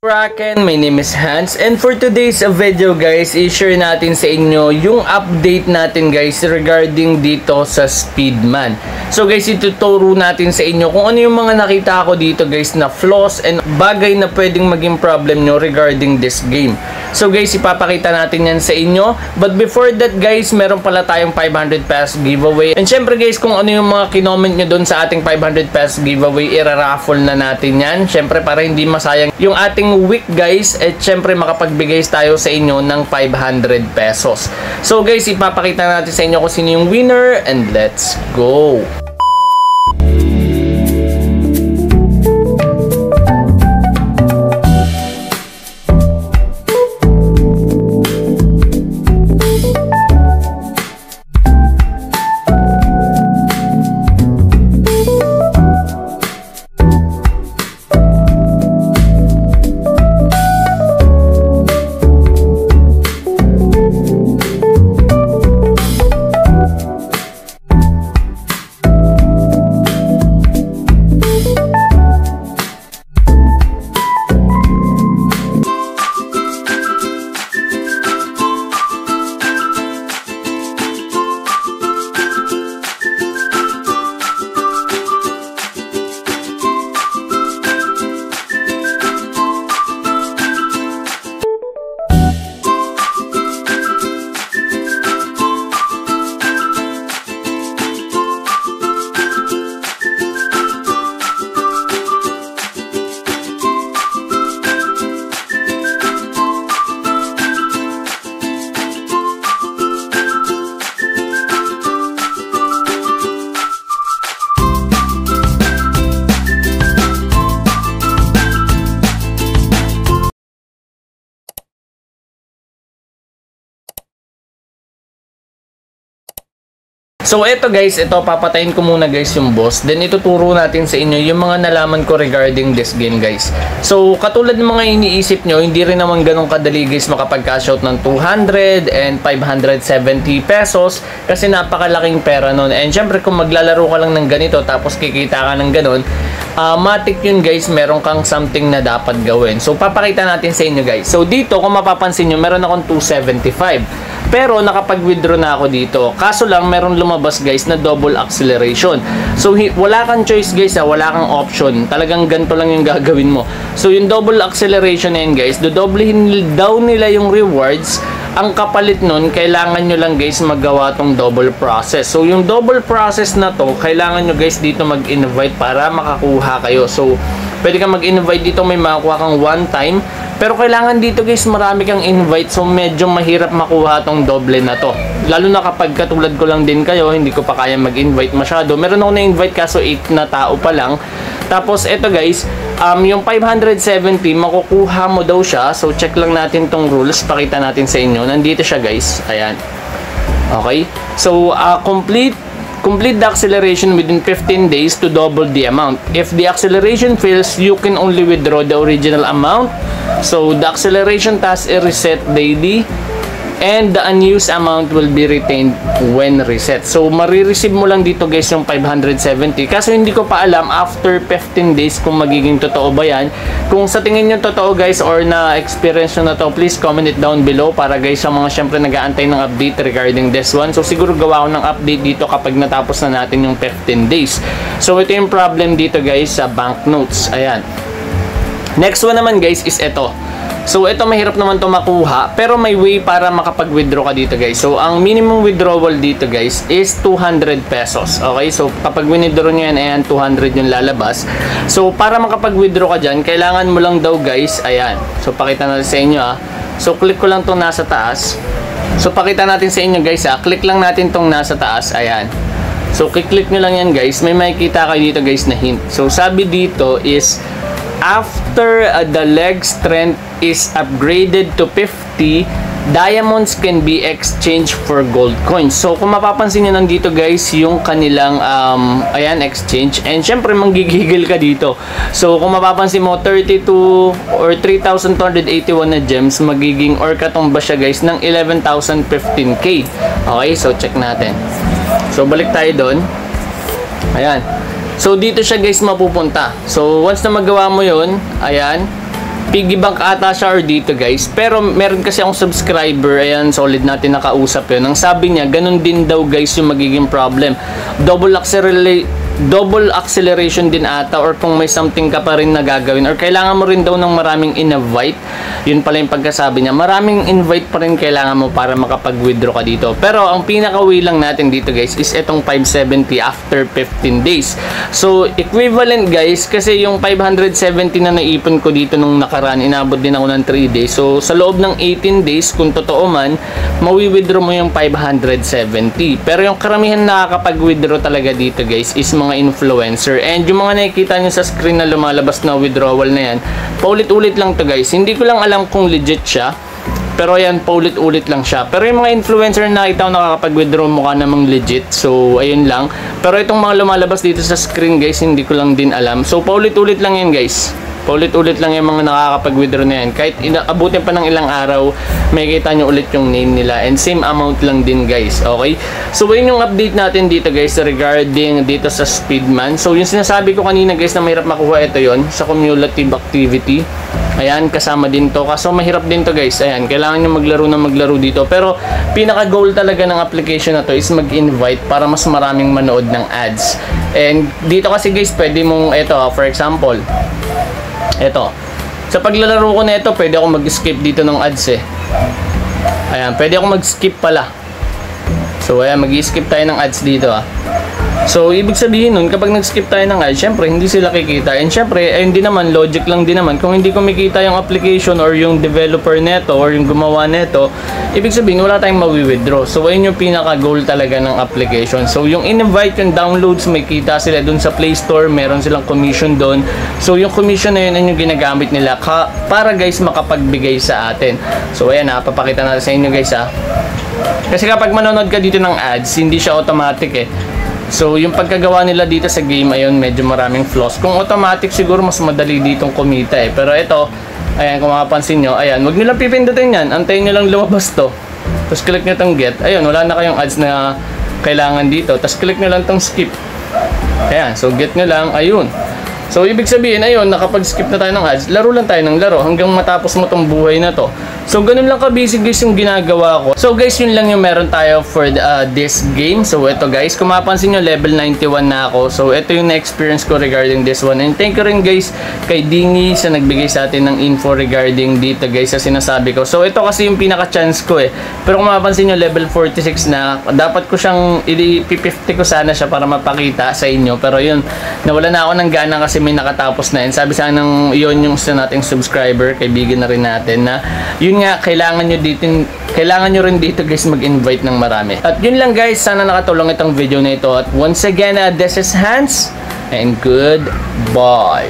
Kraken, my name is Hans, and for today's video guys, i-share natin sa inyo yung update natin guys regarding dito sa Speedman. So guys, ituturo natin sa inyo kung ano yung mga nakita ko dito guys na flaws and bagay na pwedeng maging problem nyo regarding this game. So guys, ipapakita natin yan sa inyo. But before that guys, meron pala tayong 500 pesos giveaway. And syempre guys, kung ano yung mga kinoment nyo dun sa ating 500 pesos giveaway, iraraffle na natin yan. Syempre para hindi masayang yung ating week guys, at syempre makapagbigay tayo sa inyo ng 500 pesos. So guys, ipapakita natin sa inyo kung sino yung winner, and let's go! So eto guys, ito papatayin ko muna guys yung boss. Then ituturo natin sa inyo yung mga nalaman ko regarding this game guys. So katulad ng mga iniisip nyo, hindi rin naman ganun kadali guys makapag-cash out ng 200 and 570 pesos kasi napakalaking pera nun. And syempre kung maglalaro ka lang ng ganito tapos kikita ka ng ganun, matik yun guys, meron kang something na dapat gawin. So papakita natin sa inyo guys. So dito kung mapapansin nyo, meron akong 275. Pero nakapag-withdraw na ako dito. Kaso lang meron lumabas guys na double acceleration. So wala kang choice guys, wala kang option. Talagang ganito lang yung gagawin mo. So yung double acceleration na yun guys, dodoblehin daw nila yung rewards. Ang kapalit nun, kailangan nyo lang guys magawa tong double process. So yung double process na to, kailangan nyo guys dito mag-invite para makakuha kayo. So pwede kang mag-invite dito, may makakuha kang one time. Pero kailangan dito guys marami kang invite, so medyo mahirap makuha tong doble na to. Lalo na kapag katulad ko lang din kayo, hindi ko pa kaya mag-invite masyado. Meron ako na-invite kaso 8 na tao pa lang. Tapos eto guys, yung 570 makukuha mo daw siya. So check lang natin tong rules, pakita natin sa inyo. Nandito siya guys, ayan. Okay, so complete the acceleration within 15 days to double the amount. If the acceleration fails, you can only withdraw the original amount. So the acceleration task is reset daily and the unused amount will be retained when reset. So marireceive mo lang dito guys yung 570. Kaso hindi ko pa alam after 15 days kung magiging totoo ba yan. Kung sa tingin nyo totoo guys or na-experience nyo na to, please comment it down below para guys sa mga syempre nag-aantay ng update regarding this one. So siguro gawa ko ng update dito kapag natapos na natin yung 15 days. So ito yung problem dito guys sa banknotes. Ayan. Next one naman guys is ito. So ito mahirap naman to makuha, pero may way para makapag-withdraw ka dito guys. So ang minimum withdrawal dito guys is 200 pesos. Okay, so kapag withdraw nyo yan, ayan 200 yung lalabas. So para makapag-withdraw ka dyan, kailangan mo lang daw guys, ayan. So pakita natin sa inyo So click ko lang tong nasa taas. So pakita natin sa inyo guys click lang natin tong nasa taas, ayan. So click nyo lang yan guys, may makikita kayo dito guys na hint. So sabi dito is after the leg strength is upgraded to 50, diamonds can be exchanged for gold coins. So kung mapapansin nyo nandito guys yung kanilang ayan, exchange, and syempre manggigigil ka dito. So kung mapapansin mo 32 or 3,281 na gems, magiging or katumba siya guys ng 11,015k. Okay, so check natin. So balik tayo doon. Ayan. So dito siya guys mapupunta. So once na magawa mo yun, ayan, piggy bank ata siya or dito guys. Pero meron kasi akong subscriber, ayan, solid natin nakausap yun. Ang sabi niya, ganun din daw guys yung magiging problem. Double acceleration din ata, or kung may something ka pa rin na gagawin, or kailangan mo rin daw ng maraming invite. Yun pala yung pagkasabi niya, maraming invite pa rin kailangan mo para makapag-withdraw ka dito. Pero ang pinaka-way lang natin dito guys is itong 570 after 15 days. So equivalent guys, kasi yung 570 na naipon ko dito nung nakaraan, inabot din ako ng 3 days. So sa loob ng 18 days, kung totoo man, mawi-withdraw mo yung 570. Pero yung karamihan nakakapag-withdraw talaga dito guys is mga influencer, and yung mga nakikita nyo sa screen na lumalabas na withdrawal na yan, paulit-ulit lang to guys. Hindi ko lang alam kung legit siya, pero yan, paulit-ulit lang siya. Pero yung mga influencer na nakita ko nakakapag-withdraw, mukha namang legit. So ayun lang. Pero itong mga lumalabas dito sa screen guys, hindi ko lang din alam. So paulit-ulit lang yan guys. Paulit-ulit lang yung mga nakakapag-withdraw na yan. Kahit abutin pa ng ilang araw, may kita nyo ulit yung name nila. And same amount lang din guys. Okay? So yun yung update natin dito guys regarding dito sa Speedman. So yung sinasabi ko kanina guys na mahirap makuha, ito yon sa cumulative activity. Ayan, kasama din to. Kaso mahirap din to guys. Ayan, kailangan nyo maglaro dito. Pero pinaka-goal talaga ng application na to is mag-invite para mas maraming manood ng ads. And dito kasi guys, pwede mong, ito for example, ito, sa paglalaro ko na ito, pwede ako mag-skip dito ng ads eh. Ayan, pwede ako mag-skip pala. So ayan, mag-skip tayo ng ads dito So ibig sabihin nun, kapag nag-skip tayo ng ads, syempre hindi sila kikita. And syempre, ayun din naman, logic lang din naman, kung hindi kumikita yung application or yung developer neto or yung gumawa neto, ibig sabihin wala tayong mawi-withdraw. So ayun yung pinaka-goal talaga ng application. So yung in-invite, yung downloads, may kita sila dun sa Play Store, meron silang commission dun. So yung commission na yun, yung ginagamit nila para guys makapagbigay sa atin. So ayan papakita natin sa inyo guys Kasi kapag manonood ka dito ng ads, hindi siya automatic eh. So yung pagkagawa nila dito sa game, ayun, medyo maraming flaws. Kung automatic siguro mas madali ditong kumita eh. Pero ito, ayan, kung makapansin nyo, ayan, huwag nyo lang pipindutin yan, antayin nyo lang lumabas to. Tapos click nyo tong get, ayun, wala na kayong ads na kailangan dito. Tapos click nyo lang tong skip. Ayan, so get nyo lang, ayun. So ibig sabihin, ayun, nakapag-skip na tayo ng ads, laro lang tayo ng laro hanggang matapos mo tong buhay na to. So ganun lang ka-basic guys yung ginagawa ko. So guys, yun lang yung meron tayo for this game. So ito guys, kung mapansin nyo, level 91 na ako. So ito yung na-experience ko regarding this one. And thank you rin guys kay Dingy sa nagbigay sa atin ng info regarding dito guys sa sinasabi ko. So ito kasi yung pinaka-chance ko eh. Pero kung mapansin nyo, level 46 na. Dapat ko siyang i-50 ko sana siya para mapakita sa inyo. Pero yun, nawala na ako ng gana kasi may nakatapos na. And sabi sa ng yun yung sa nating subscriber, kaibigan na rin natin na yun nga, kailangan nyo rin dito guys mag-invite ng marami. At yun lang guys, sana nakatulong itong video na ito. At once again, this is Hans and goodbye.